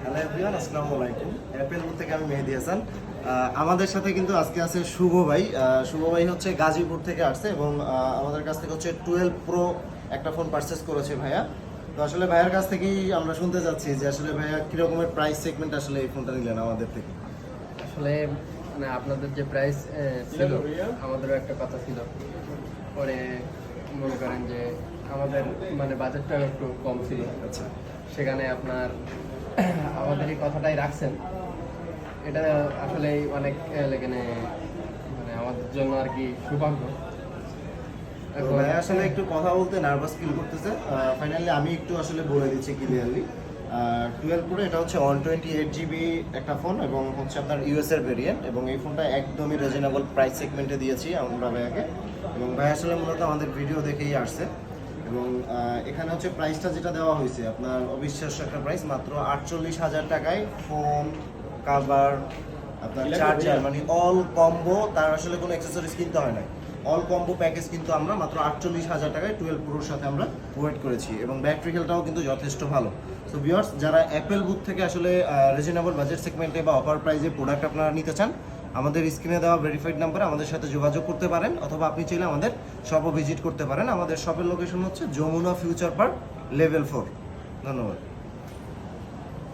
Hello everyone, আসসালামু আলাইকুম। Apple থেকে আমি মেহেদি হাসান। আমাদের সাথে কিন্তু আজকে আছে শুভ ভাই। শুভ ভাই হচ্ছে গাজীপুর থেকে আসছে এবং আমাদের কাছ থেকে হচ্ছে 12 প্রো একটা ফোন পারচেস করেছে ভাইয়া। তো আসলে ভাইয়ার কাছ থেকেই আমরা শুনতে যাচ্ছি যে আসলে ভাইয়া কীরকমের প্রাইস সেগমেন্ট আসলে এই ফোনটা নিলেন আমাদের থেকে। আসলে মানে আপনাদের যে প্রাইস ছিল আমাদেরও একটা কথা ছিল, পরে মনে করেন যে আমাদের মানে বাজেটটাও একটু কম ছিল। আচ্ছা, সেখানে আপনার আমাদের এই কথাটাই রাখছেন, এটা আসলে অনেক লেগেনে মানে আমাদের জন্য আর কি সৌভাগ্য। তো ভাইয়া আসলে একটু কথা বলতে নার্ভাস ফিল করতেছে। ফাইনালি আমি একটু আসলে বলে দিচ্ছি ক্লিয়ারলি। 12 প্রো এটা হচ্ছে 128GB একটা ফোন এবং হচ্ছে আপনার ইউএস এর ভেরিয়েন্ট, এবং এই ফোনটা একদমই রিজনেবল প্রাইস সেগমেন্টে দিয়েছি আমরা ভাইয়াকে। এবং ভাই আসলে মূলত আমাদের ভিডিও দেখেই আসছে, এবং এখানে হচ্ছে প্রাইসটা যেটা দেওয়া হয়েছে আপনার অবিশ্বাস্য একটা প্রাইস, মাত্র 48,000 টাকায় ফোন, কাভার, আপনার চার্জার, মানে অল কম্বো। তার আসলে কোনো অ্যাক্সেসরিজ কিনতে হয় না, অল কম্বো প্যাকেজ কিন্তু আমরা মাত্র 48,000 টাকায় 12 প্রোর সাথে আমরা প্রোভাইড করেছি, এবং ব্যাটারি হেলথটাও কিন্তু যথেষ্ট ভালো। সো ভিউয়ার্স, যারা অ্যাপেল বুথ থেকে আসলে রিজনেবল বাজেট সেগমেন্টে বা অফার প্রাইসে প্রোডাক্ট আপনারা নিতে চান, আমাদের স্ক্রিনে দেওয়া ভেরিফাইড নাম্বারে আমাদের সাথে যোগাযোগ করতে পারেন, অথবা আপনি চাইলে আমাদের শপও ভিজিট করতে পারেন। আমাদের শপের লোকেশন হচ্ছে যমুনা ফিউচার পার্ক লেভেল 4। ধন্যবাদ।